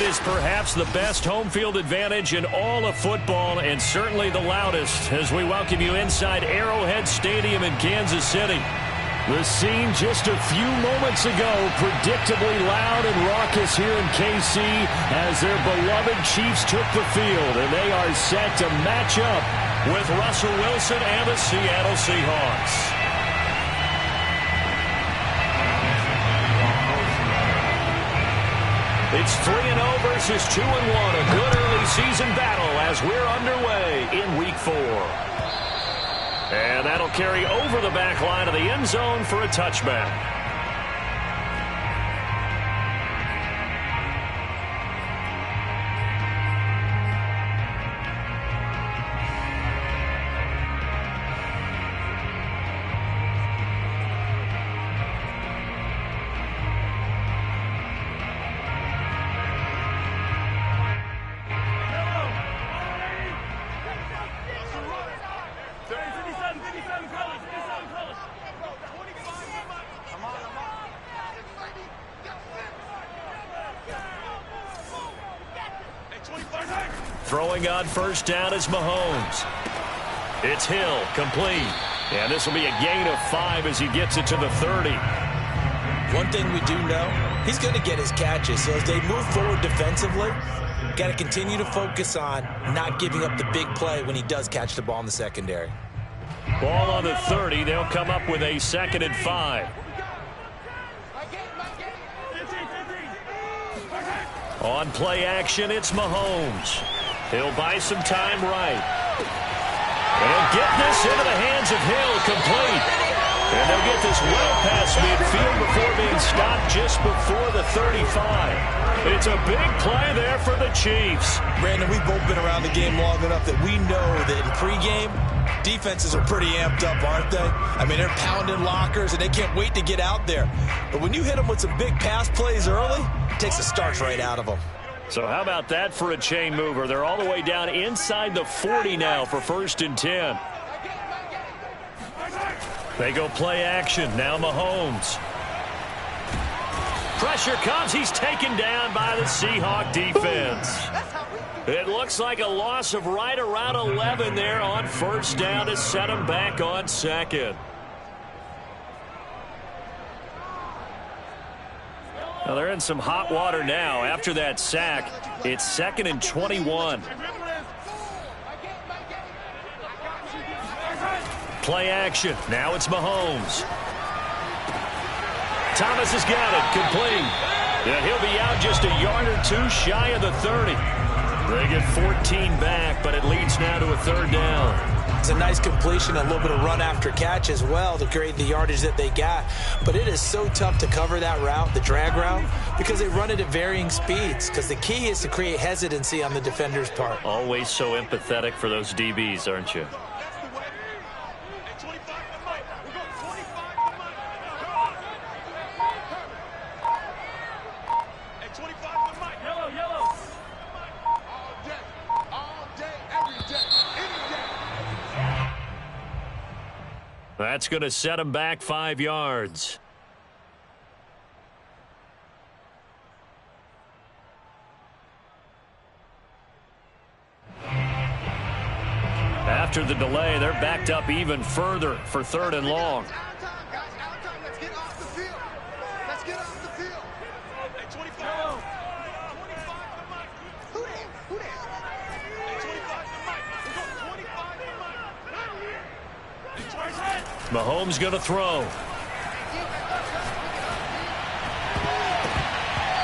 is perhaps the best home field advantage in all of football, and certainly the loudest, as we welcome you inside Arrowhead Stadium in Kansas City. The scene just a few moments ago, predictably loud and raucous here in KC as their beloved Chiefs took the field, and they are set to match up with Russell Wilson and the Seattle Seahawks. It's 3-0 versus 2-1, a good early season battle as we're underway in Week 4. And that'll carry over the back line of the end zone for a touchback. Throwing on first down is Mahomes. It's Hill, complete. And this will be a gain of 5 as he gets it to the 30. One thing we do know, he's going to get his catches. So as they move forward defensively, got to continue to focus on not giving up the big play when he does catch the ball in the secondary. Ball on the 30. They'll come up with a 2nd and 5. On play action, it's Mahomes. He'll buy some time right. And get this into the hands of Hill, complete. And they'll get this well past midfield before being stopped just before the 35. It's a big play there for the Chiefs. Brandon, we've both been around the game long enough that we know that in pregame, defenses are pretty amped up, aren't they? I mean, they're pounding lockers, and they can't wait to get out there. But when you hit them with some big pass plays early, it takes the starch right out of them. So how about that for a chain mover? They're all the way down inside the 40 now for 1st and 10. They go play action. Now Mahomes. Pressure comes. He's taken down by the Seahawk defense. It looks like a loss of right around 11 there on first down to set him back on 2nd. Well, they're in some hot water now. After that sack, it's 2nd and 21. Play action. Now it's Mahomes. Thomas has got it. Complete. Yeah, he'll be out just a yard or 2 shy of the 30. They get 14 back, but it leads now to a 3rd down. It's a nice completion, a little bit of run after catch as well to create the yardage that they got. But it is so tough to cover that route, the drag route, because they run it at varying speeds. Because the key is to create hesitancy on the defender's part. Always so empathetic for those DBs, aren't you? That's going to set him back 5 yards. After the delay, they're backed up even further for 3rd and long. Mahomes going to throw.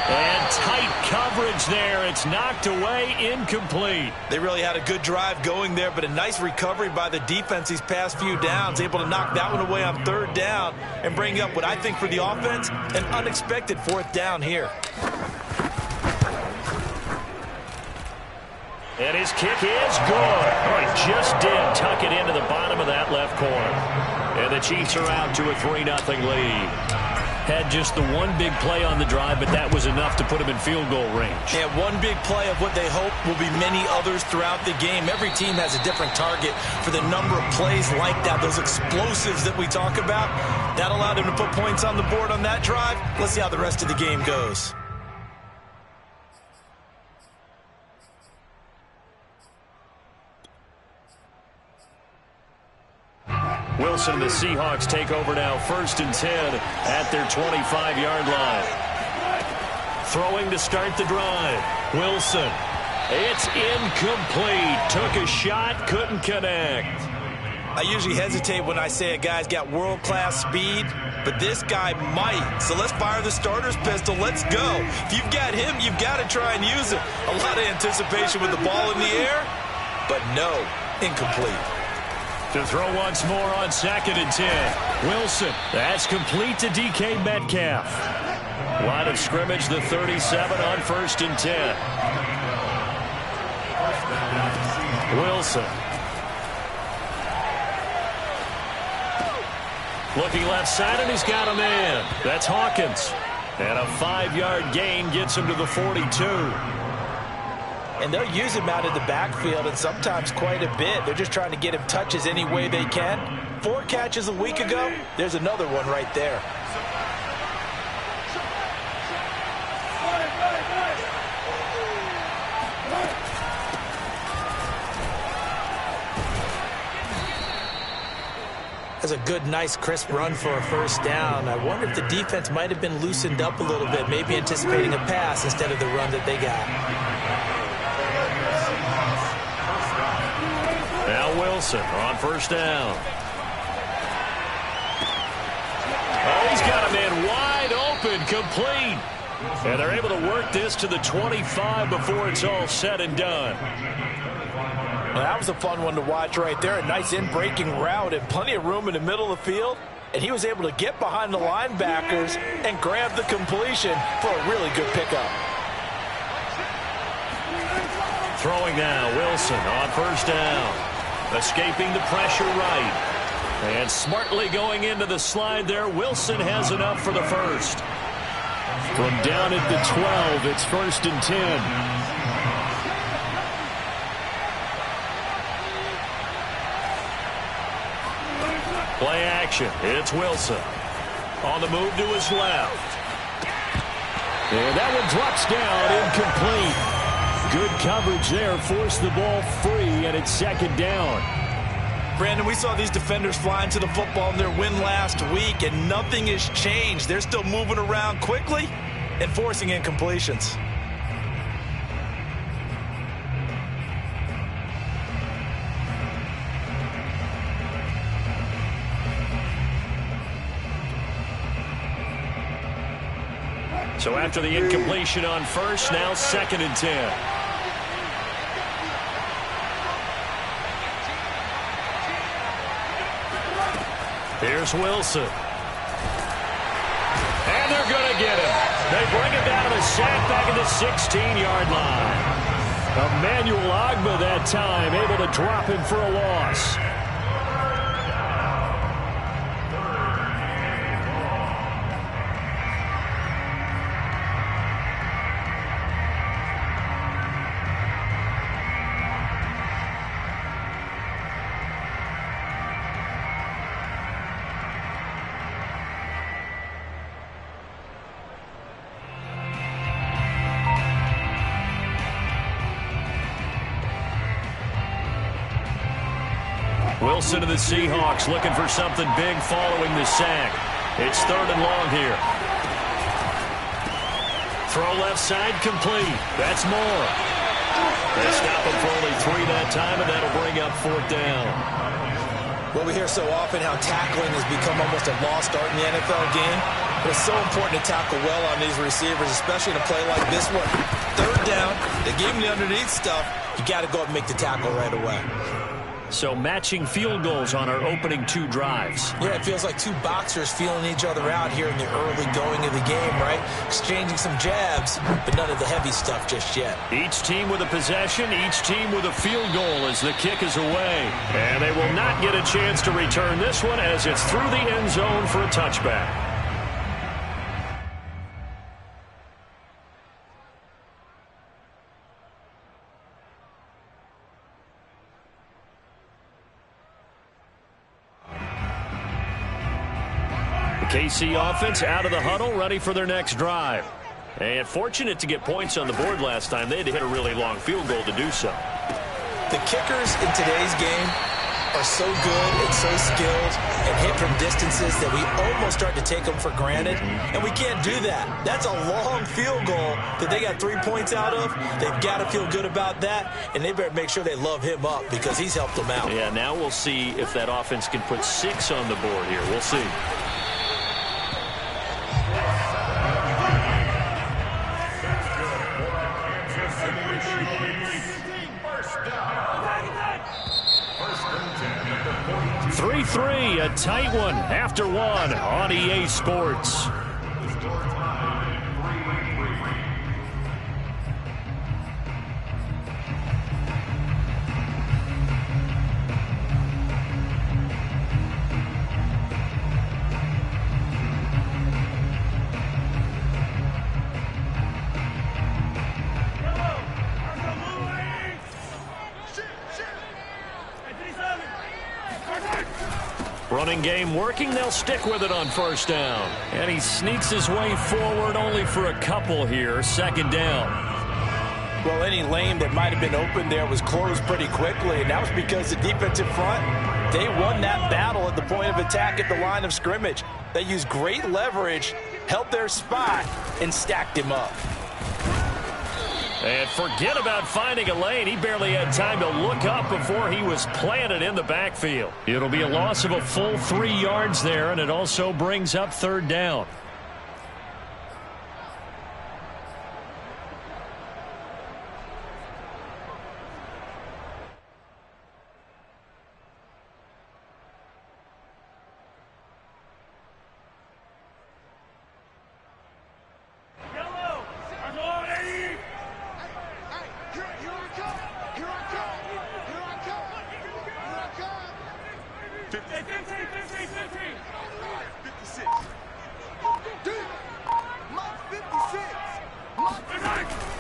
And tight coverage there. It's knocked away, incomplete. They really had a good drive going there, but a nice recovery by the defense these past few downs. Able to knock that one away on 3rd down and bring up what I think for the offense, an unexpected 4th down here. And his kick is good. Oh, he just did tuck it into the bottom of that left corner. And the Chiefs are out to a 3-0 lead. Had just the one big play on the drive, but that was enough to put him in field goal range. Yeah, one big play of what they hope will be many others throughout the game. Every team has a different target for the number of plays like that, those explosives that we talk about. That allowed him to put points on the board on that drive. Let's see how the rest of the game goes. Wilson and the Seahawks take over now, 1st and 10 at their 25-yard line. Throwing to start the drive. Wilson. It's incomplete. Took a shot, couldn't connect. I usually hesitate when I say a guy's got world-class speed, but this guy might. So let's fire the starter's pistol. Let's go. If you've got him, you've got to try and use it. A lot of anticipation with the ball in the air, but no, incomplete. To throw once more on 2nd and 10. Wilson. That's complete to DK Metcalf. Line of scrimmage, the 37 on 1st and 10. Wilson. Looking left side, and he's got a man. That's Hawkins. And a 5-yard gain gets him to the 42. And they'll use him out in the backfield, and sometimes quite a bit. They're just trying to get him touches any way they can. 4 catches a week ago. There's another one right there. That's a good, nice, crisp run for a 1st down. I wonder if the defense might have been loosened up a little bit, maybe anticipating a pass instead of the run that they got. Now Wilson on 1st down. Oh, he's got a man wide open, complete. And they're able to work this to the 25 before it's all said and done. Well, that was a fun one to watch right there. A nice in-breaking route and plenty of room in the middle of the field. And he was able to get behind the linebackers and grab the completion for a really good pickup. Throwing now, Wilson on 1st down. Escaping the pressure right. And smartly going into the slide there. Wilson has enough for the 1st. From down at the 12, it's 1st and 10. Play action. It's Wilson. On the move to his left. And that one drops down, incomplete. Good coverage there. Forced the ball free, and it's 2nd down. Brandon, we saw these defenders flying to the football in their win last week, and nothing has changed. They're still moving around quickly and forcing incompletions. So after the incompletion on 1st, now 2nd and 10. Here's Wilson. And they're going to get him. They bring him down to the sack back at the 16-yard line. Emmanuel Ogbah that time able to drop him for a loss. Wilson to the Seahawks looking for something big following the sack. It's 3rd and long here. Throw left side complete. That's more. They stop him for only 3 that time, and that'll bring up 4th down. Well, we hear so often how tackling has become almost a lost art in the NFL game. But it's so important to tackle well on these receivers, especially in a play like this one. 3rd down, they gave him the underneath stuff. You got to go up and make the tackle right away. So matching field goals on our opening 2 drives. Yeah, it feels like 2 boxers feeling each other out here in the early going of the game, right? Exchanging some jabs, but none of the heavy stuff just yet. Each team with a possession, each team with a field goal as the kick is away. And they will not get a chance to return this one as it's through the end zone for a touchback. KC offense out of the huddle, ready for their next drive. And fortunate to get points on the board last time. They had to hit a really long field goal to do so. The kickers in today's game are so good and so skilled and hit from distances that we almost start to take them for granted, and we can't do that. That's a long field goal that they got 3 points out of. They've got to feel good about that, and they better make sure they love him up because he's helped them out. Yeah, now we'll see if that offense can put 6 on the board here. We'll see. Three, a tight one after one on EA Sports. Running game working. They'll stick with it on first down. And he sneaks his way forward only for a couple here. Second down. Well, any lane that might have been open there was closed pretty quickly, and that was because the defensive front, they won that battle at the point of attack at the line of scrimmage. They used great leverage, held their spot, and stacked him up. And forget about finding a lane. He barely had time to look up before he was planted in the backfield. It'll be a loss of a full 3 yards there, and it also brings up third down.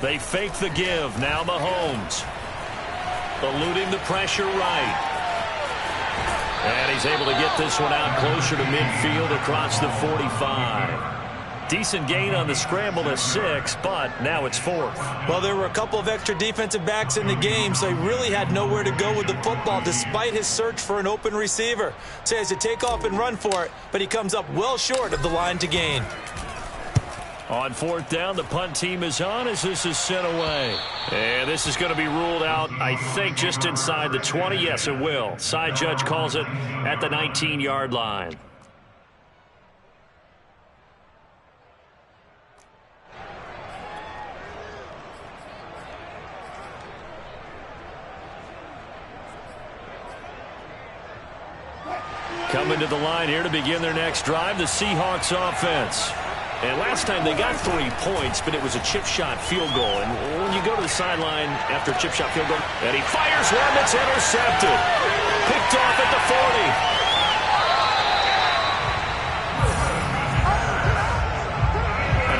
They fake the give. Now Mahomes. Eluding the pressure right. And he's able to get this one out closer to midfield across the 45. Decent gain on the scramble to 6, but now it's 4th. Well, there were a couple of extra defensive backs in the game, so he really had nowhere to go with the football despite his search for an open receiver. So he has to take off and run for it, but he comes up well short of the line to gain. On 4th down, the punt team is on as this is sent away. And this is going to be ruled out, I think, just inside the 20. Yes, it will. Side judge calls it at the 19-yard line. Coming to the line here to begin their next drive, the Seahawks offense. And last time they got 3 points, but it was a chip shot field goal. And when you go to the sideline after a chip shot field goal, and he fires one that's intercepted. Picked off at the 40.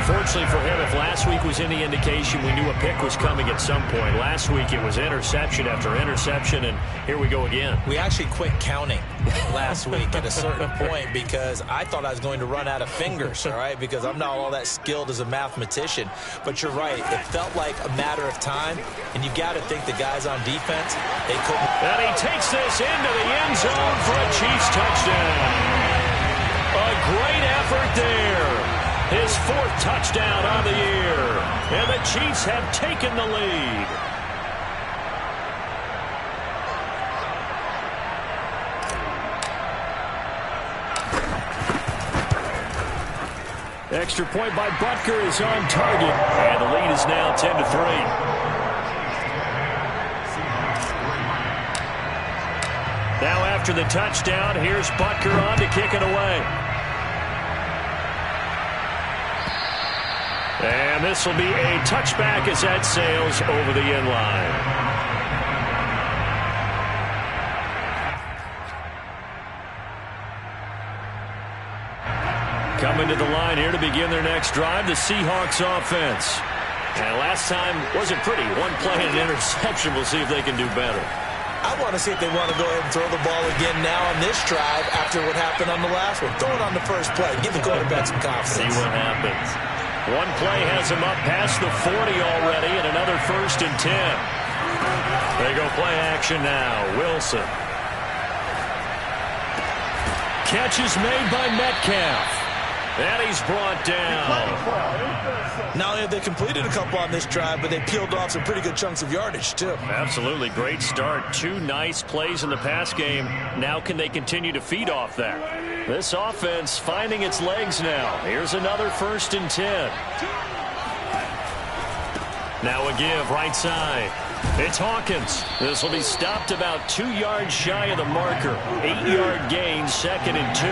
Unfortunately for him, if last week was any indication, we knew a pick was coming at some point. Last week it was interception after interception, and here we go again. We actually quit counting last week at a certain point because I thought I was going to run out of fingers, all right, because I'm not all that skilled as a mathematician. But you're right. It felt like a matter of time, and you got to think the guys on defense, they couldn't. And he takes this into the end zone for a Chiefs touchdown. A great effort there. His 4th touchdown on the year. And the Chiefs have taken the lead. Extra point by Butker is on target. And the lead is now 10-3. Now after the touchdown, here's Butker on to kick it away. And this will be a touchback as that sails over the end line. Coming to the line here to begin their next drive, the Seahawks offense. And last time wasn't pretty. 1 play and an interception. We'll see if they can do better. I want to see if they want to go ahead and throw the ball again now on this drive after what happened on the last one. Throw it on the first play. Give the quarterback some confidence. See what happens. 1 play has him up past the 40 already, and another 1st and 10. They go play action now. Wilson. Catch is made by Metcalf. And he's brought down. Not only have they completed a couple on this drive, but they peeled off some pretty good chunks of yardage, too. Absolutely. Great start. 2 nice plays in the pass game. Now can they continue to feed off that? This offense finding its legs now. Here's another 1st and 10. Now a give right side. It's Hawkins. This will be stopped about 2 yards shy of the marker. 8-yard gain, 2nd and 2.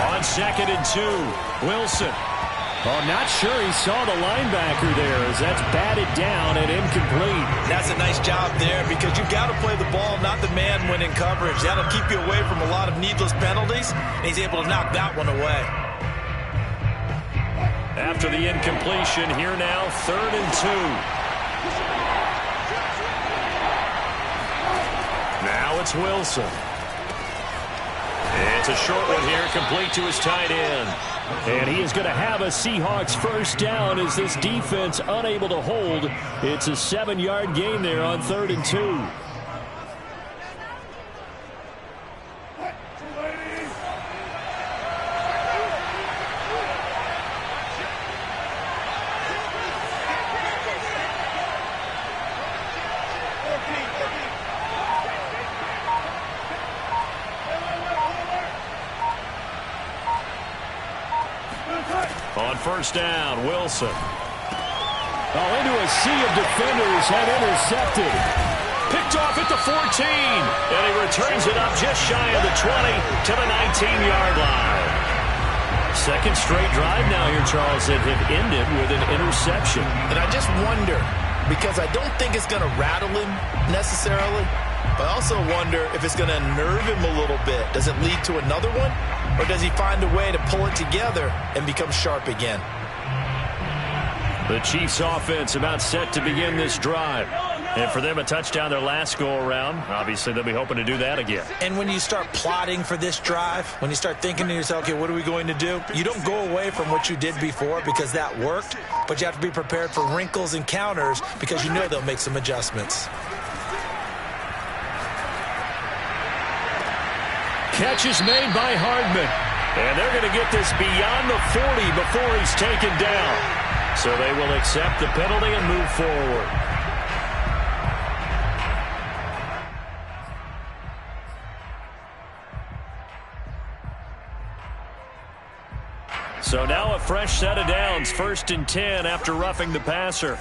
On 2nd and 2, Wilson. Oh, not sure he saw the linebacker there as that's batted down and incomplete. That's a nice job there because you've got to play the ball, not the man when in coverage. That'll keep you away from a lot of needless penalties, and he's able to knock that one away. After the incompletion, here now, 3rd and 2. Now it's Wilson. It's a short one here, complete to his tight end. And he is going to have a Seahawks 1st down as this defense unable to hold. It's a 7-yard gain there on 3rd and 2. On 1st down, Wilson. Oh, into a sea of defenders and intercepted. Picked off at the 14. And he returns it up just shy of the 20 to the 19-yard line. 2nd straight drive now here, Charles, that have ended with an interception. And I just wonder, because I don't think it's going to rattle him necessarily, but I also wonder if it's going to unnerve him a little bit. Does it lead to another one? Or does he find a way to pull it together and become sharp again? The Chiefs offense about set to begin this drive. And for them, a touchdown their last go-around. Obviously, they'll be hoping to do that again. And when you start plotting for this drive, when you start thinking to yourself, okay, what are we going to do? You don't go away from what you did before because that worked, but you have to be prepared for wrinkles and counters because you know they'll make some adjustments. Catch is made by Hardman. And they're going to get this beyond the 40 before he's taken down. So they will accept the penalty and move forward. So now a fresh set of downs, 1st and 10 after roughing the passer.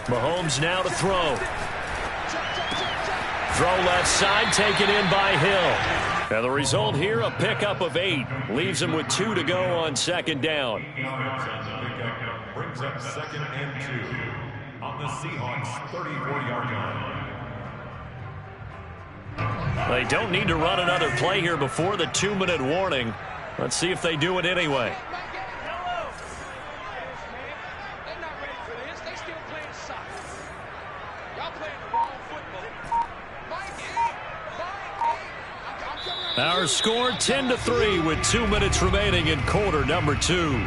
Mahomes now to throw. Throw left side, taken in by Hill. And the result here, a pickup of 8. Leaves him with 2 to go on 2nd down. Brings up 2nd and 2 on the Seahawks 34-yard line. They don't need to run another play here before the 2-minute warning. Let's see if they do it anyway. Our score 10-3 with 2 minutes remaining in quarter number 2.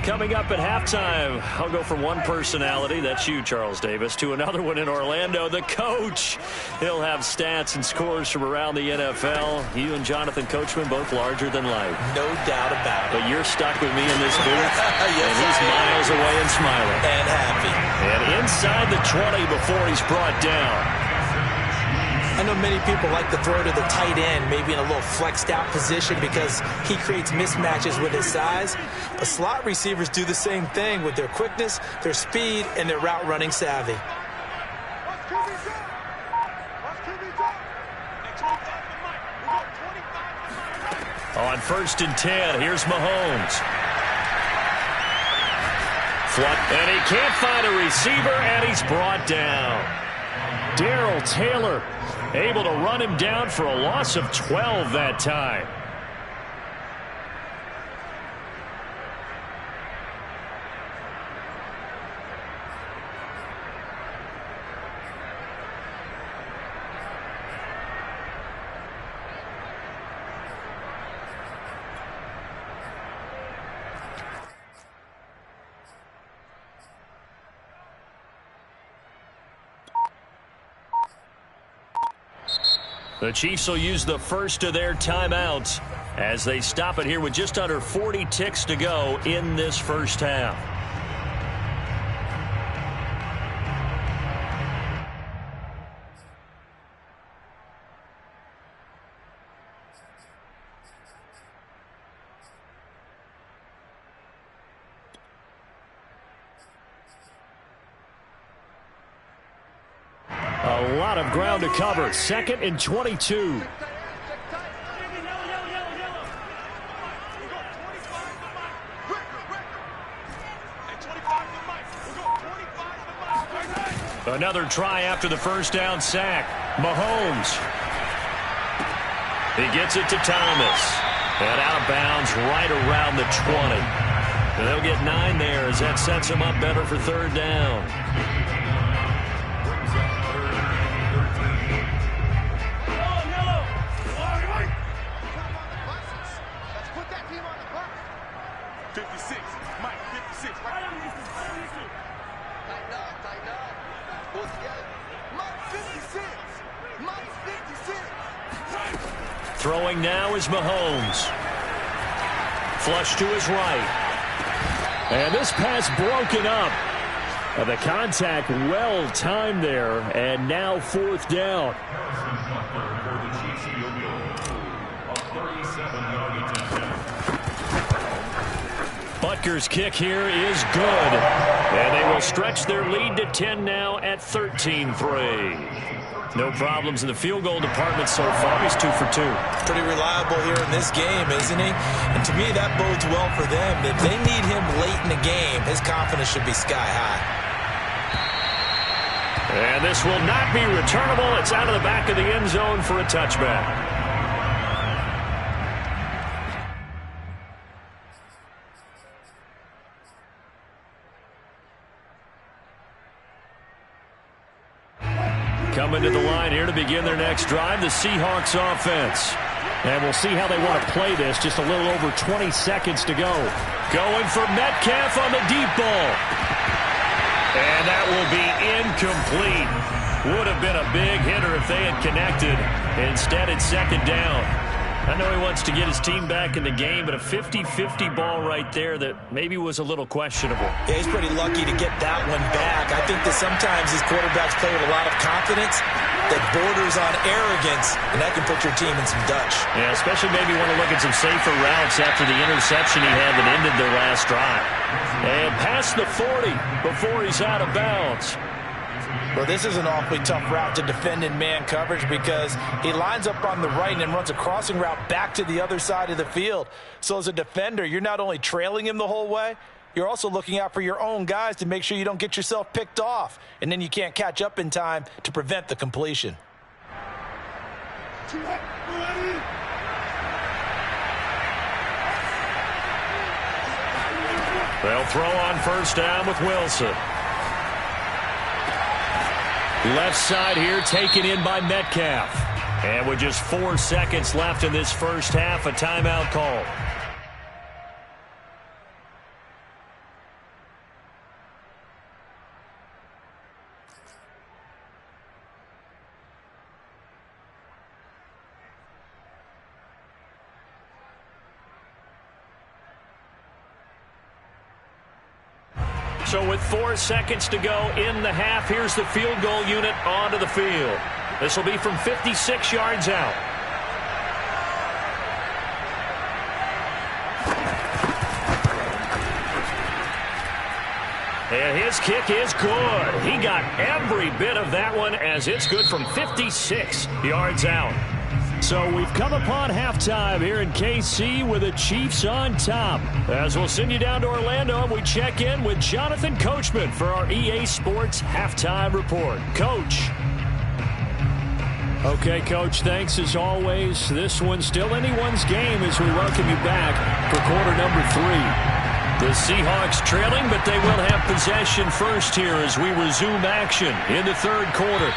Coming up at halftime, I'll go from one personality, that's you, Charles Davis, to another one in Orlando, the coach. He'll have stats and scores from around the NFL. You and Jonathan Coachman, both larger than life. No doubt about it. But you're stuck with me in this booth, yes, and he's miles away and smiling. And happy. And inside the 20 before he's brought down. I know many people like to throw to the tight end, maybe in a little flexed out position because he creates mismatches with his size. But slot receivers do the same thing with their quickness, their speed, and their route running savvy. On 1st and 10, here's Mahomes. And he can't find a receiver, and he's brought down. Darrell Taylor able to run him down for a loss of 12 that time. The Chiefs will use the first of their timeouts as they stop it here with just under 40 ticks to go in this first half. A lot of ground to cover. 2nd and 22. Another try after the first down sack. Mahomes. He gets it to Thomas. And out of bounds right around the 20. And they'll get 9 there as that sets him up better for third down. Throwing now is Mahomes. Flush to his right. And this pass broken up. The contact well timed there. And now 4th down. Butker's kick here is good. And they will stretch their lead to 10 now at 13-3. No problems in the field goal department so far. He's 2 for 2. Pretty reliable here in this game, isn't he? And to me, that bodes well for them. If they need him late in the game, his confidence should be sky high. And this will not be returnable. It's out of the back of the end zone for a touchback. Coming to the line here to begin their next drive, the Seahawks offense. And we'll see how they want to play this. Just a little over 20 seconds to go. Going for Metcalf on the deep ball. And that will be incomplete. Would have been a big hitter if they had connected. Instead, it's 2nd down. I know he wants to get his team back in the game, but a 50-50 ball right there that maybe was a little questionable. Yeah, he's pretty lucky to get that one back. I think that sometimes these quarterbacks play with a lot of confidence that borders on arrogance, and that can put your team in some Dutch. Yeah, especially maybe want to look at some safer routes after the interception he had that ended their last drive. And past the 40 before he's out of bounds. Well, this is an awfully tough route to defend in man coverage because he lines up on the right and then runs a crossing route back to the other side of the field. So as a defender, you're not only trailing him the whole way, you're also looking out for your own guys to make sure you don't get yourself picked off. And then you can't catch up in time to prevent the completion. They'll throw on first down with Wilson. Left side here taken in by Metcalf. And with just 4 seconds left in this first half, a timeout call. So with 4 seconds to go in the half, here's the field goal unit onto the field. This will be from 56 yards out. And his kick is good. He got every bit of that one as it's good from 56 yards out. So we've come upon halftime here in KC with the Chiefs on top. As we'll send you down to Orlando, and we check in with Jonathan Coachman for our EA Sports Halftime Report. Coach. Okay, Coach, thanks as always. This one's still anyone's game as we welcome you back for quarter number 3. The Seahawks trailing, but they will have possession first here as we resume action in the third quarter.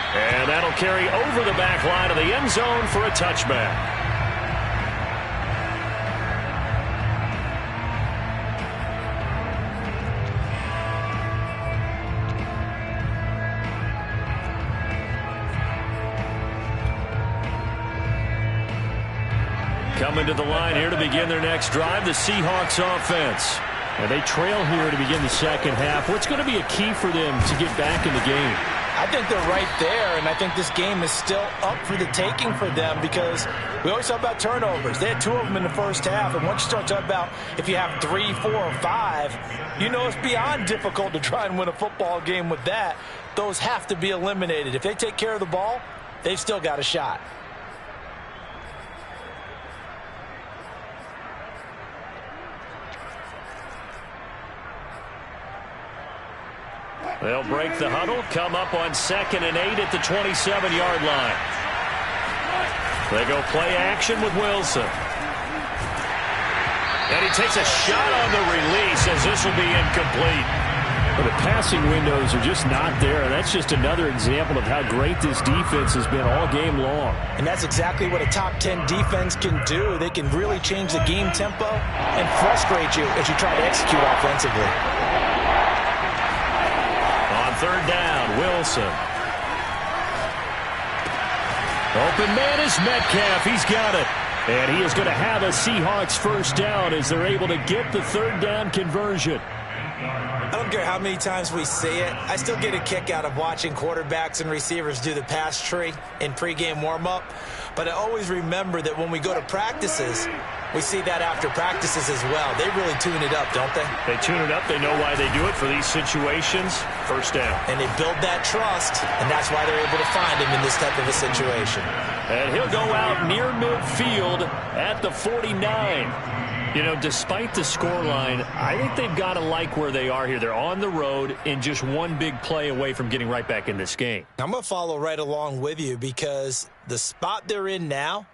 And that'll carry over the back line of the end zone for a touchback. coming to the line here to begin their next drive, the Seahawks offense. And they trail here to begin the second half. What's going to be a key for them to get back in the game? I think they're right there, and I think this game is still up for the taking for them because we always talk about turnovers. They had 2 of them in the first half, and once you start talking about if you have 3, 4, or 5, you know it's beyond difficult to try and win a football game with that. Those have to be eliminated. If they take care of the ball, they've still got a shot. They'll break the huddle, come up on 2nd and 8 at the 27-yard line. They go play action with Wilson. And he takes a shot on the release as this will be incomplete. Well, the passing windows are just not there. That's just another example of how great this defense has been all game long. And that's exactly what a top 10 defense can do. They can really change the game tempo and frustrate you as you try to execute offensively. On 3rd down, Wilson. Open man is Metcalf. He's got it. And he is going to have a Seahawks first down as they're able to get the 3rd down conversion. I don't care how many times we say it. I still get a kick out of watching quarterbacks and receivers do the pass tree in pregame warm-up. But I always remember that when we go to practices, we see that after practices as well. They really tune it up, don't they? They tune it up. They know why they do it for these situations. First down. And they build that trust, and that's why they're able to find him in this type of a situation. And he'll go out near midfield at the 49. You know, despite the scoreline, I think they've got to like where they are here. They're on the road and just one big play away from getting right back in this game. I'm going to follow right along with you because the spot they're in now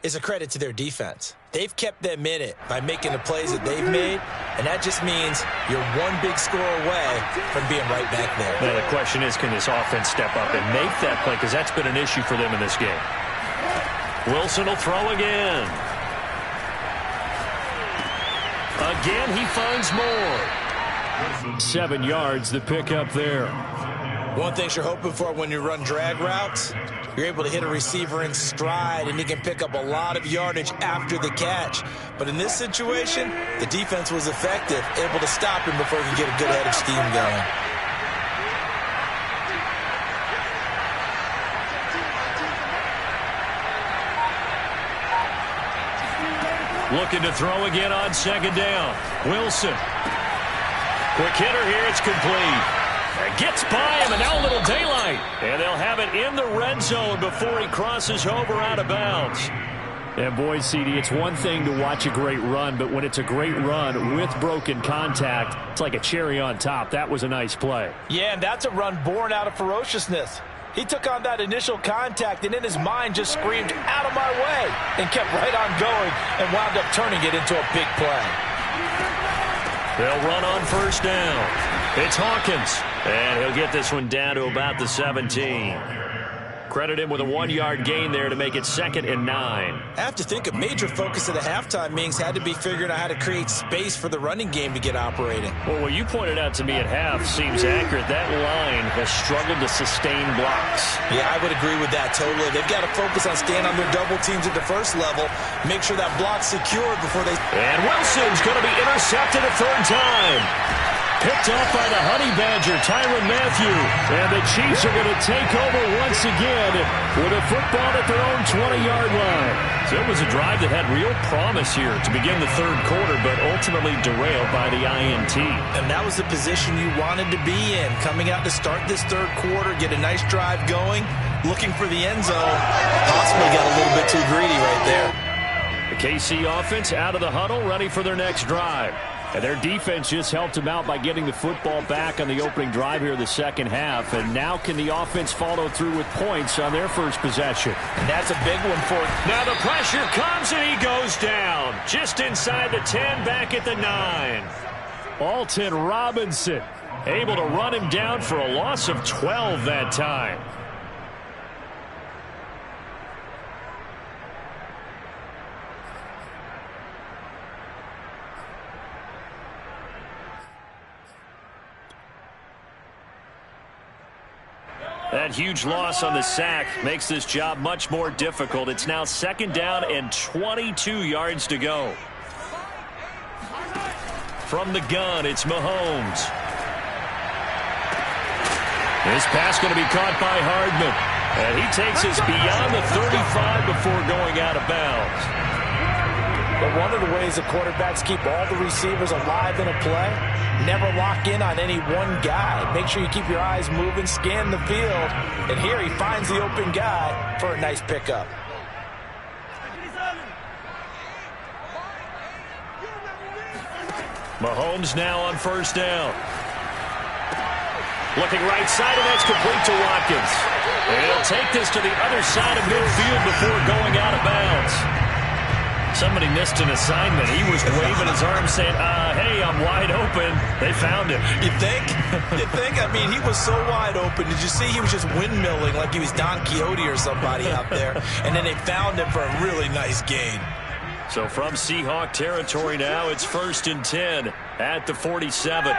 is a credit to their defense. They've kept them in it by making the plays that they've made, and that just means you're one big score away from being right back there. Now, the question is, can this offense step up and make that play? Because that's been an issue for them in this game. Wilson will throw again. Again, he finds more. 7 yards, the pickup there. One thing you're hoping for when you run drag routes, you're able to hit a receiver in stride, and he can pick up a lot of yardage after the catch. But in this situation, the defense was effective, able to stop him before he could get a good head of steam going. Looking to throw again on 2nd down. Wilson. Quick hitter here. It's complete. It gets by him, and now a little daylight. And they'll have it in the red zone before he crosses over out of bounds. And boy, CD, it's one thing to watch a great run, but when it's a great run with broken contact, it's like a cherry on top. That was a nice play. Yeah, and that's a run born out of ferociousness. He took on that initial contact and in his mind just screamed, "Out of my way," and kept right on going and wound up turning it into a big play. They'll run on 1st down. It's Hawkins, and he'll get this one down to about the 17. Credit him with a 1-yard gain there to make it 2nd and 9. I have to think a major focus of the halftime meetings had to be figuring out how to create space for the running game to get operating. Well, what you pointed out to me at half seems accurate. That line has struggled to sustain blocks. Yeah, I would agree with that totally. They've got to focus on staying on their double teams at the first level, make sure that block's secured before they... And Wilson's going to be intercepted a 3rd time. Picked off by the Honey Badger, Tyrann Mathieu. And the Chiefs are going to take over once again with a football at their own 20-yard line. So it was a drive that had real promise here to begin the 3rd quarter, but ultimately derailed by the INT. And that was the position you wanted to be in, coming out to start this 3rd quarter, get a nice drive going, looking for the end zone. Possibly got a little bit too greedy right there. The KC offense out of the huddle, ready for their next drive. And their defense just helped them out by getting the football back on the opening drive here in the second half. And now can the offense follow through with points on their first possession? And that's a big one for it. Now the pressure comes and he goes down. Just inside the 10, back at the 9. Alton Robinson able to run him down for a loss of 12 that time. That huge loss on the sack makes this job much more difficult. It's now 2nd down and 22 yards to go. From the gun, it's Mahomes. This pass going to be caught by Hardman. And he takes us beyond the 35 before going out of bounds. But one of the ways the quarterbacks keep all the receivers alive in a play, never lock in on any one guy. Make sure you keep your eyes moving, scan the field. And here he finds the open guy for a nice pickup. Mahomes now on 1st down. Looking right side, and that's complete to Watkins. And he'll take this to the other side of midfield before going out of bounds. Somebody missed an assignment. He was waving his arm saying, hey, I'm wide open. They found him. You think? You think? I mean, he was so wide open. Did you see he was just windmilling like he was Don Quixote or somebody out there? And then they found him for a really nice gain. So from Seahawk territory now, it's 1st and 10 at the 47.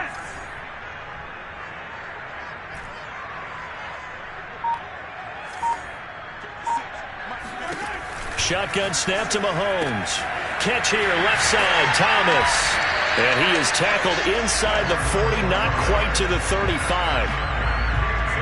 Shotgun snap to Mahomes. Catch here, left side, Thomas. And he is tackled inside the 40, not quite to the 35.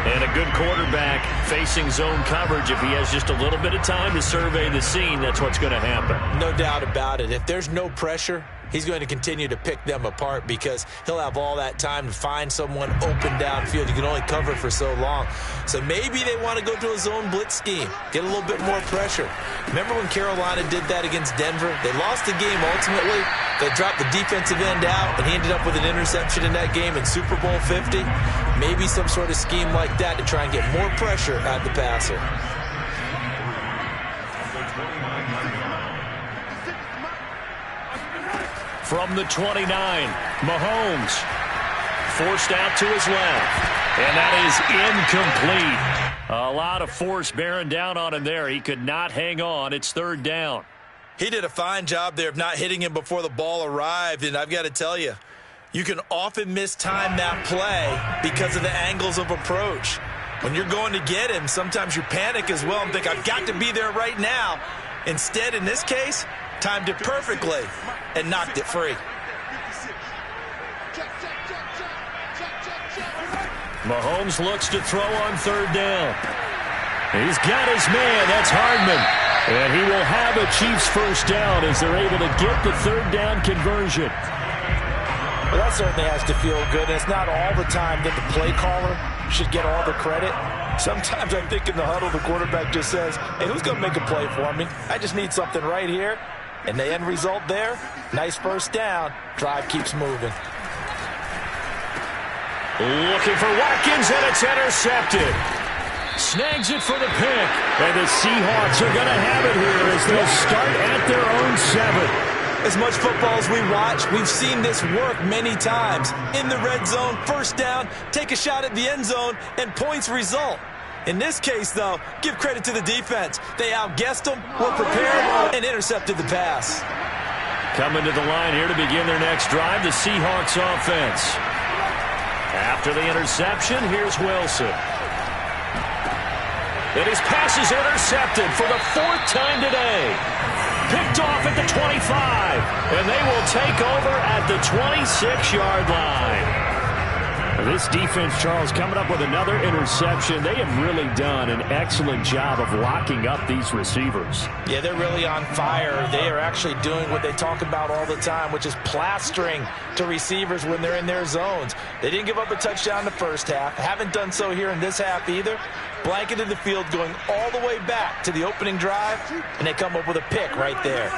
And a good quarterback facing zone coverage. If he has just a little bit of time to survey the scene, that's what's going to happen. No doubt about it. If there's no pressure, he's going to continue to pick them apart because he'll have all that time to find someone open downfield. You can only cover for so long. So maybe they want to go to a zone blitz scheme, get a little bit more pressure. Remember when Carolina did that against Denver? They lost the game ultimately. They dropped the defensive end out, and he ended up with an interception in that game in Super Bowl 50. Maybe some sort of scheme like that to try and get more pressure at the passer. From the 29, Mahomes forced out to his left, and that is incomplete. A lot of force bearing down on him there. He could not hang on. It's 3rd down. He did a fine job there of not hitting him before the ball arrived, and I've got to tell you, you can often mistime that play because of the angles of approach. When you're going to get him, sometimes you panic as well and think, I've got to be there right now. Instead, in this case, timed it perfectly and knocked it free. Mahomes looks to throw on 3rd down. He's got his man. That's Hardman. And he will have a Chiefs 1st down as they're able to get the 3rd down conversion. Well, that certainly has to feel good. And it's not all the time that the play caller should get all the credit. Sometimes I think in the huddle, the quarterback just says, hey, who's going to make a play for me? I just need something right here. And the end result there, nice 1st down. Drive keeps moving. Looking for Watkins, and it's intercepted. Snags it for the pick. And the Seahawks are going to have it here as they'll start at their own 7. As much football as we watch, we've seen this work many times. In the red zone, 1st down, take a shot at the end zone, and points result. In this case, though, give credit to the defense. They outguessed them, were prepared, and intercepted the pass. Coming to the line here to begin their next drive, the Seahawks offense. After the interception, here's Wilson. And his pass is intercepted for the 4th time today. Picked off at the 25, and they will take over at the 26-yard line. This defense, Charles, coming up with another interception. They have really done an excellent job of locking up these receivers. Yeah, they're really on fire. They are actually doing what they talk about all the time, which is plastering to receivers when they're in their zones. They didn't give up a touchdown in the 1st half. Haven't done so here in this half either. Blanketed the field going all the way back to the opening drive, and they come up with a pick right there.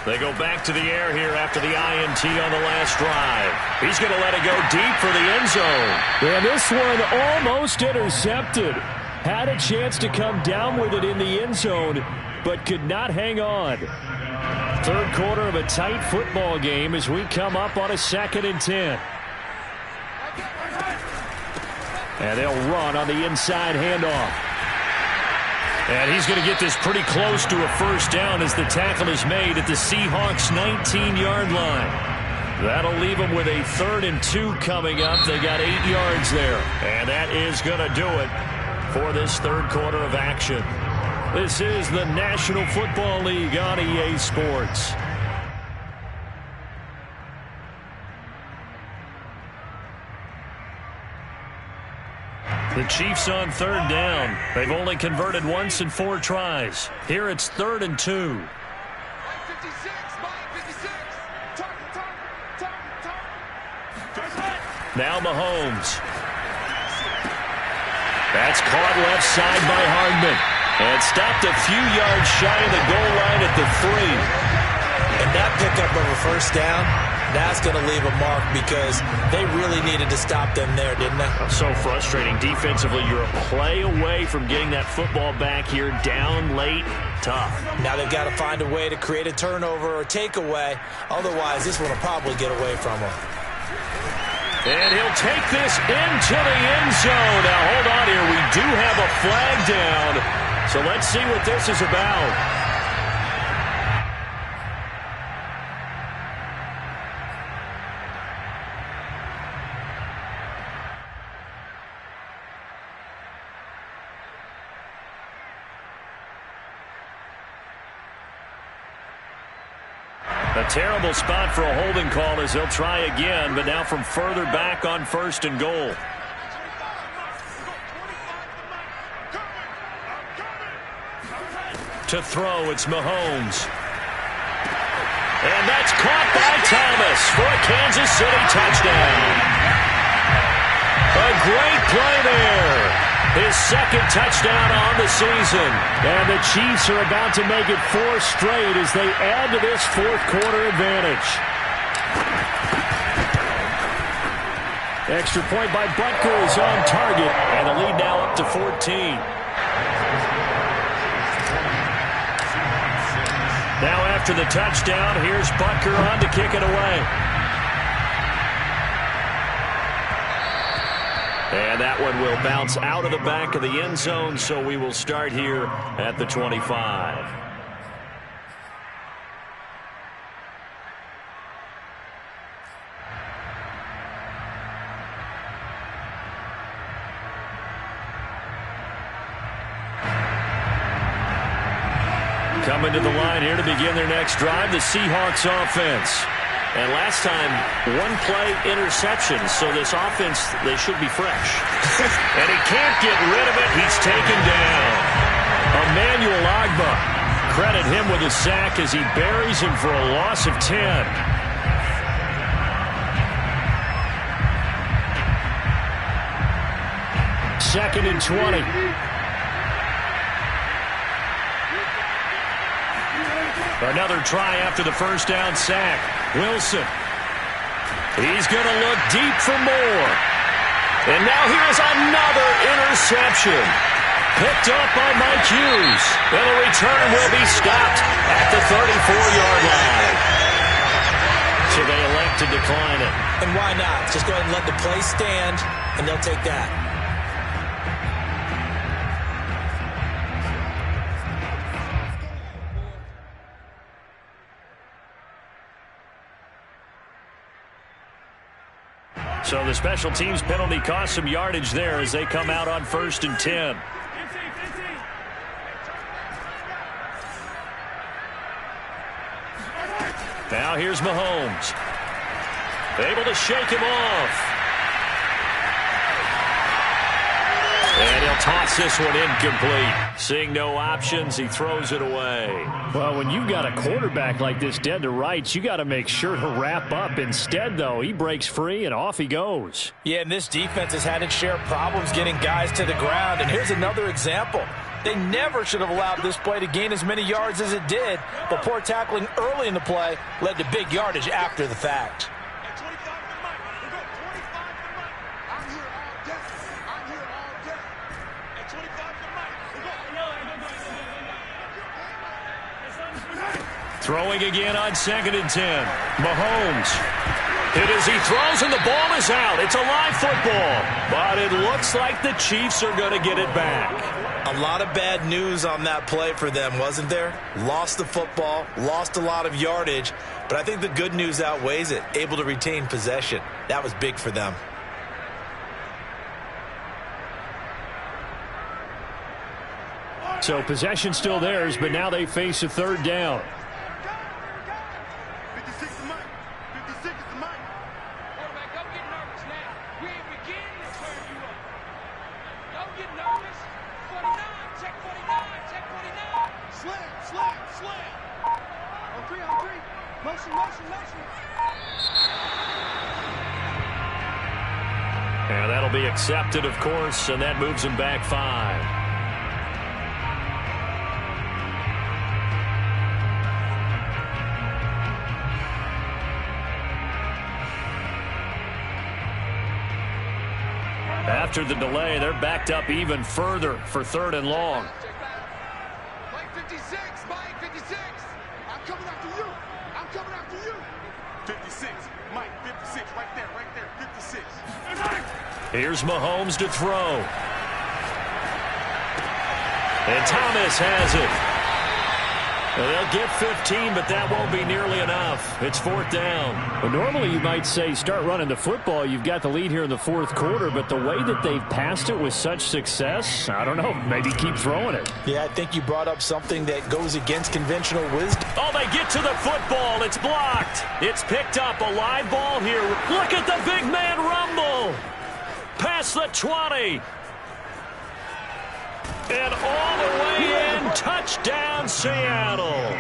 They go back to the air here after the INT on the last drive. He's going to let it go deep for the end zone. And this one almost intercepted. Had a chance to come down with it in the end zone, but could not hang on. 3rd quarter of a tight football game as we come up on a 2nd and 10. And they'll run on the inside handoff. And he's going to get this pretty close to a 1st down as the tackle is made at the Seahawks' 19-yard line. That'll leave them with a 3rd and 2 coming up. They got 8 yards there. And that is going to do it for this 3rd quarter of action. This is the National Football League on EA Sports. The Chiefs on 3rd down. They've only converted once in 4 tries. Here it's 3rd and 2. Now Mahomes. That's caught left side by Hardman. And stopped a few yards shy of the goal line at the 3. And that pickup of a 1st down, that's going to leave a mark because they really needed to stop them there, didn't they? So frustrating. Defensively, you're a play away from getting that football back here down late. Tough. Now they've got to find a way to create a turnover or takeaway. Otherwise, this one will probably get away from them. And he'll take this into the end zone. Now, hold on here. We do have a flag down. So let's see what this is about. A terrible spot for a holding call as they'll try again, but now from further back on 1st and goal. To throw, it's Mahomes. And that's caught by Thomas for a Kansas City touchdown. A great play there. His 2nd touchdown on the season. And the Chiefs are about to make it 4 straight as they add to this 4th quarter advantage. Extra point by Butker is on target. And the lead now up to 14. Now after the touchdown, here's Butker on to kick it away. And that one will bounce out of the back of the end zone, so we will start here at the 25. Coming to the line here to begin their next drive, the Seahawks offense. And last time, 1-play interception, so this offense, they should be fresh. And he can't get rid of it. He's taken down. Emmanuel Ogbah. Credit him with a sack as he buries him for a loss of 10. Second and 20. Another try after the 1st down sack. Wilson. He's going to look deep for more. And now here's another interception. Picked up by Mike Hughes. And the return will be stopped at the 34-yard line. So they elect to decline it. And why not? Just go ahead and let the play stand, and they'll take that. So the special teams penalty cost some yardage there as they come out on 1st and 10. Now here's Mahomes. Able to shake him off. And he'll toss this one incomplete. Seeing no options, he throws it away. Well, when you've got a quarterback like this dead to rights, you got to make sure to wrap up. Instead, though, he breaks free and off he goes. Yeah, and this defense has had its share of problems getting guys to the ground. And here's another example. They never should have allowed this play to gain as many yards as it did, but poor tackling early in the play led to big yardage after the fact. Throwing again on 2nd and 10. Mahomes. Hit as he throws, and the ball is out. It's a live football. But it looks like the Chiefs are going to get it back. A A lot of bad news on that play for them, wasn't there? Lost the football, lost a lot of yardage, but I think the good news outweighs it. Able to retain possession. That was big for them. So possession still theirs, but now they face a third down. 56 is mine. 56 is mine. Quarterback, don't get nervous now. We ain't beginning to turn you up. Don't get nervous. 49, check 49, check 49. Slam, slam, slam. On three. Motion, motion, motion. And that'll be accepted, of course, and that moves him back 5. After the delay, they're backed up even further for 3rd and long. Mike 56, Mike 56. I'm coming after you. I'm coming after you. 56, Mike 56, right there, 56. Here's Mahomes to throw. And Thomas has it. They'll get 15, but that won't be nearly enough. It's 4th down. Well, normally you might say start running the football. You've got the lead here in the 4th quarter, but the way that they've passed it with such success, I don't know, maybe keep throwing it. Yeah, I think you brought up something that goes against conventional wisdom. Oh, they get to the football. It's blocked. It's picked up. A live ball here. Look at the big man rumble. Past the 20. And all the way in. Touchdown, Seattle.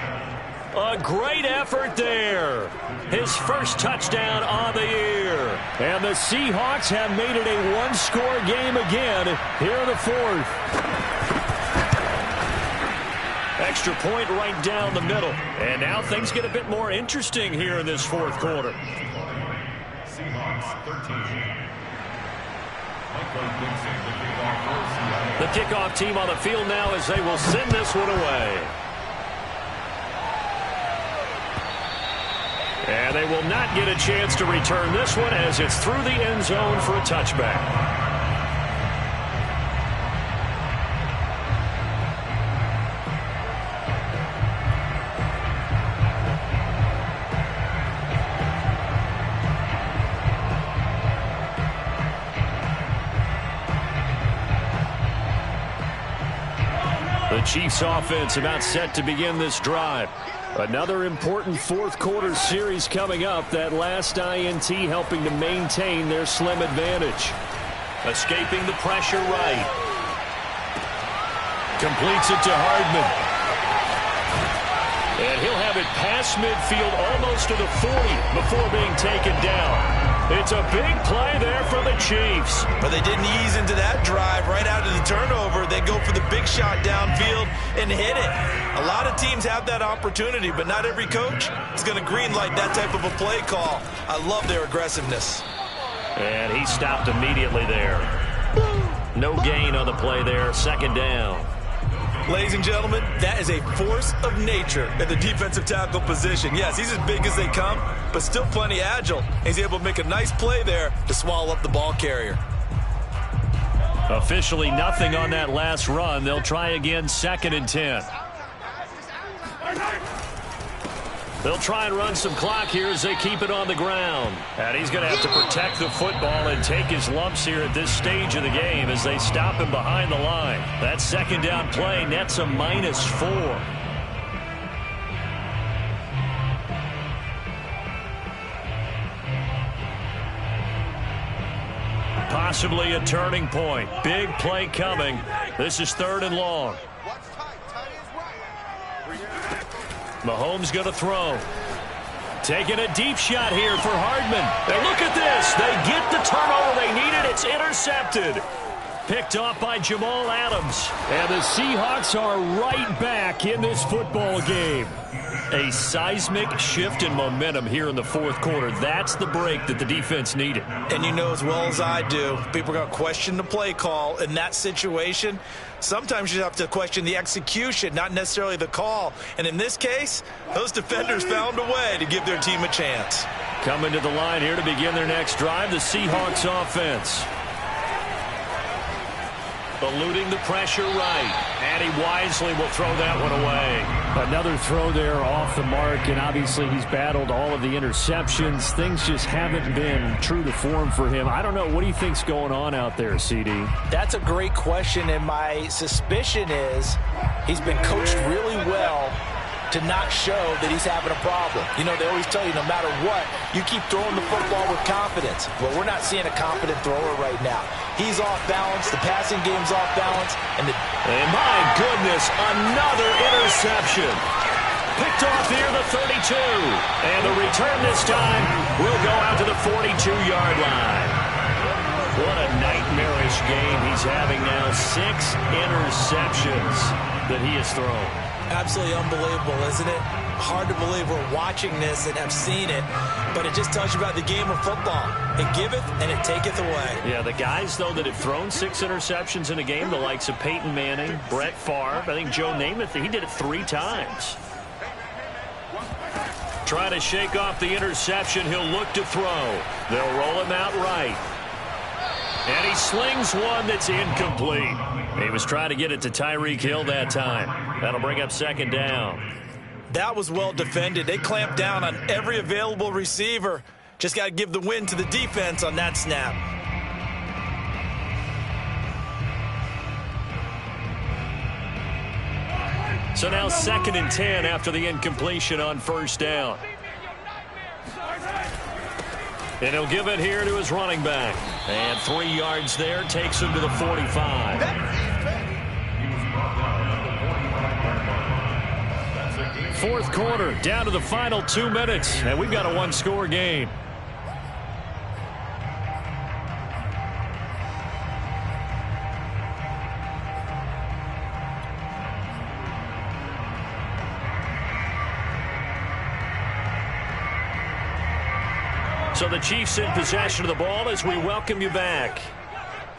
A great effort there. His first touchdown on the year. And the Seahawks have made it a one-score game again here in the 4th. Extra point right down the middle. And now things get a bit more interesting here in this 4th quarter. Seahawks 13. The kickoff team on the field now as they will send this one away. And they will not get a chance to return this one as it's through the end zone for a touchback. The Chiefs offense about set to begin this drive. Another important 4th quarter series coming up. That last INT helping to maintain their slim advantage. Escaping the pressure right. Completes it to Hardman. And he'll have it past midfield almost to the 40 before being taken down. It's a big play there for the Chiefs. But they didn't ease into that drive right out of the turnover. They go for the big shot downfield and hit it. A lot of teams have that opportunity, but not every coach is going to greenlight that type of a play call. I love their aggressiveness. And he stopped immediately there. No gain on the play there. 2nd down. Ladies and gentlemen, that is a force of nature at the defensive tackle position. Yes, he's as big as they come, but still plenty agile. He's able to make a nice play there to swallow up the ball carrier. Officially nothing on that last run. They'll try again 2nd and 10. They'll try and run some clock here as they keep it on the ground. And he's going to have to protect the football and take his lumps here at this stage of the game as they stop him behind the line. That 2nd down play nets a -4. Possibly a turning point. Big play coming. This is 3rd and long. Mahomes going to throw. Taking a deep shot here for Hardman. And look at this. They get the turnover they needed. It's intercepted. Picked off by Jamal Adams. And the Seahawks are right back in this football game. A seismic shift in momentum here in the 4th quarter. That's the break that the defense needed. And you know as well as I do, people are going to question the play call in that situation. Sometimes you have to question the execution, not necessarily the call. And in this case, those defenders found a way to give their team a chance. Coming to the line here to begin their next drive, the Seahawks offense. eluding the pressure right. And he wisely will throw that one away. Another throw there off the mark, and obviously he's battled all of the interceptions. Things just haven't been true to form for him. I don't know. What do you think's going on out there, CD? That's a great question, and my suspicion is he's been coached really well to not show that he's having a problem. You know, they always tell you no matter what, you keep throwing the football with confidence. Well, we're not seeing a confident thrower right now. He's off balance. The passing game's off balance. And my goodness, another interception. Picked off here, the 32. And the return this time will go out to the 42-yard line. What a nightmarish game he's having now. 6 interceptions that he has thrown. Absolutely unbelievable, isn't it? Hard to believe we're watching this and have seen it, but it just tells you about the game of football. It giveth and it taketh away. Yeah, the guys, though, that have thrown 6 interceptions in a game, the likes of Peyton Manning, Brett Favre, I think Joe Namath, he did it 3 times. Trying to shake off the interception, he'll look to throw. They'll roll him out right. And he slings one that's incomplete. He was trying to get it to Tyreek Hill that time. That'll bring up 2nd down. That was well defended. They clamped down on every available receiver. Just got to give the win to the defense on that snap. So now 2nd and 10 after the incompletion on 1st down. And he'll give it here to his running back. And 3 yards there, takes him to the 45. Fourth quarter, down to the final 2 minutes. And we've got a 1-score game. So the Chiefs in possession of the ball as we welcome you back.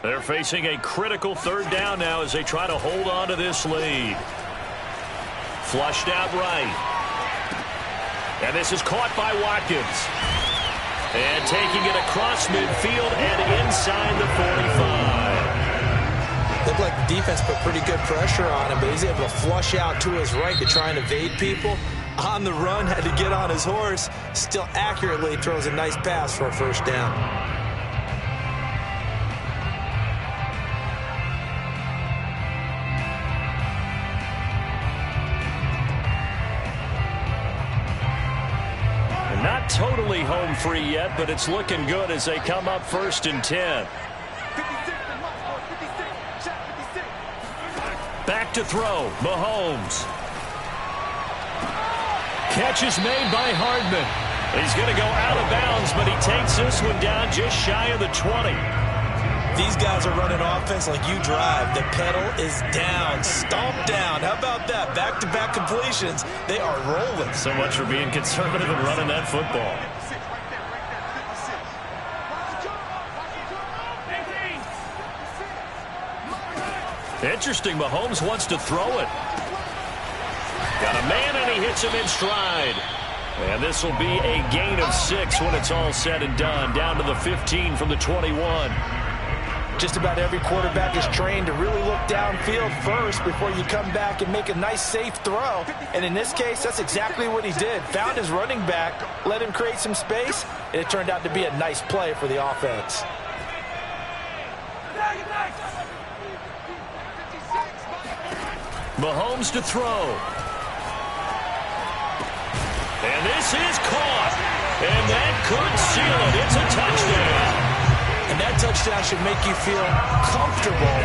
They're facing a critical 3rd down now as they try to hold on to this lead. Flushed out right. And this is caught by Watkins. And taking it across midfield and inside the 45. Looked like the defense put pretty good pressure on him, but he's able to flush out to his right to try and evade people. On the run, had to get on his horse. Still accurately throws a nice pass for a 1st down. They're not totally home free yet, but it's looking good as they come up 1st and 10. Back to throw, Mahomes. Catch is made by Hardman. He's going to go out of bounds, but he takes this one down just shy of the 20. These guys are running offense like you drive. The pedal is down, stomp down. How about that? Back-to-back completions. They are rolling. So much for being conservative and running that football. Interesting. Mahomes wants to throw it. Got a man, and he hits him in stride. And this will be a gain of 6 when it's all said and done. Down to the 15 from the 21. just about every quarterback is trained to really look downfield first before you come back and make a nice, safe throw. And in this case, that's exactly what he did. Found his running back, let him create some space, and it turned out to be a nice play for the offense. Mahomes to throw. And this is caught. And that could seal it. It's a touchdown. And that touchdown should make you feel comfortable.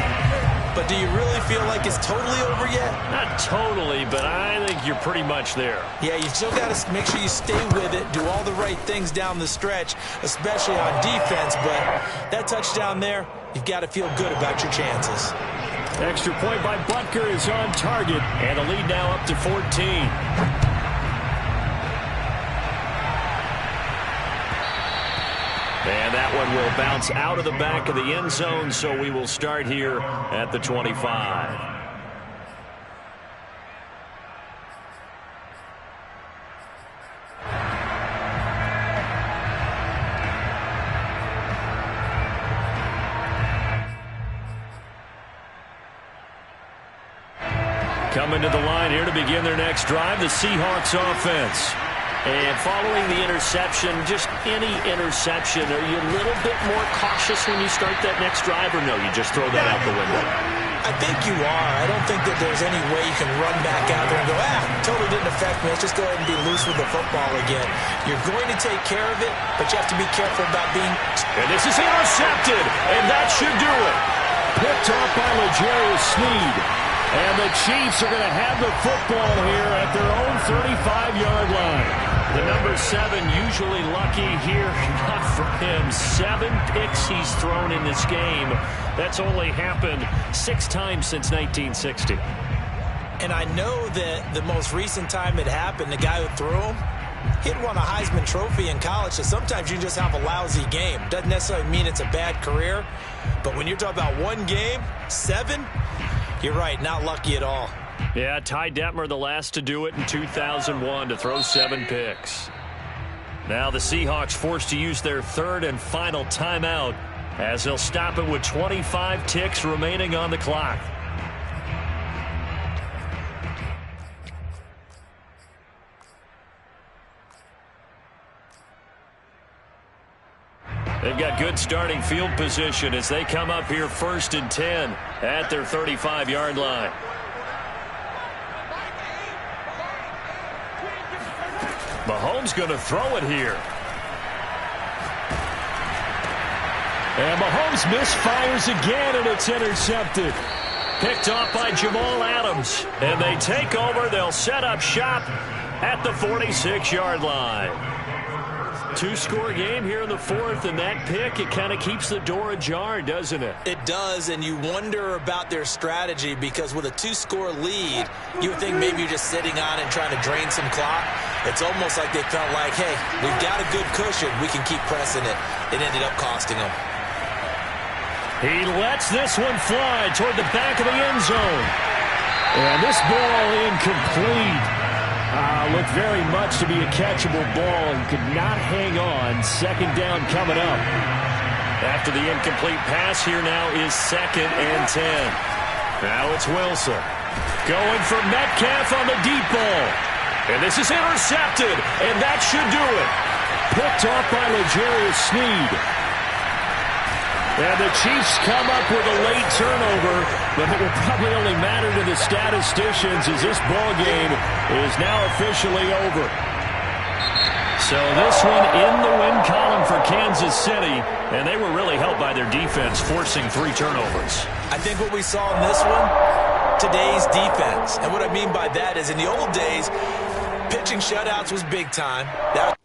But do you really feel like it's totally over yet? Not totally, but I think you're pretty much there. Yeah, you still got to make sure you stay with it, do all the right things down the stretch, especially on defense. But that touchdown there, you've got to feel good about your chances. Extra point by Butker is on target, and the lead now up to 14. And that one will bounce out of the back of the end zone, so we will start here at the 25. Coming to the line here to begin their next drive, the Seahawks offense. And following the interception, just any interception, are you a little bit more cautious when you start that next drive, or no, you just throw that out the window? I think you are. I don't think that there's any way you can run back out there and go, totally didn't affect me. Let's just go ahead and be loose with the football again. You're going to take care of it, but you have to be careful about being... And this is intercepted, and that should do it. Picked off by L'Jarius Sneed. And the Chiefs are going to have the football here at their own 35-yard line. The number 7 usually lucky here, not for him. 7 picks he's thrown in this game. That's only happened 6 times since 1960. And I know that the most recent time it happened, the guy who threw him, he'd won a Heisman Trophy in college, so sometimes you just have a lousy game. Doesn't necessarily mean it's a bad career, but when you're talking about one game, 7, you're right, not lucky at all. Yeah, Ty Detmer, the last to do it in 2001, to throw 7 picks. Now the Seahawks forced to use their 3rd and final timeout as they'll stop it with 25 ticks remaining on the clock. They've got good starting field position as they come up here 1st and 10 at their 35-yard line. Mahomes going to throw it here. And Mahomes misfires again, and it's intercepted. Picked off by Jamal Adams. And they take over. They'll set up shop at the 46-yard line. 2-score game here in the 4th, and that pick, it kind of keeps the door ajar, doesn't it? It does, and you wonder about their strategy because with a 2-score lead, you would think maybe you're just sitting on it and trying to drain some clock. It's almost like they felt like, hey, we've got a good cushion. We can keep pressing it. It ended up costing them. He lets this one fly toward the back of the end zone. And this ball incomplete. Looked very much to be a catchable ball and could not hang on. 2nd down coming up. After the incomplete pass, here now is 2nd and 10. Now it's Wilson. Going for Metcalf on the deep ball. And this is intercepted, and that should do it. Picked off by L'Jarius Sneed. And the Chiefs come up with a late turnover, but it will probably only matter to the statisticians as this ball game is now officially over. So this one in the win column for Kansas City, and they were really helped by their defense, forcing 3 turnovers. I think what we saw in this one, today's defense. And what I mean by that is in the old days, pitching shutouts was big time. That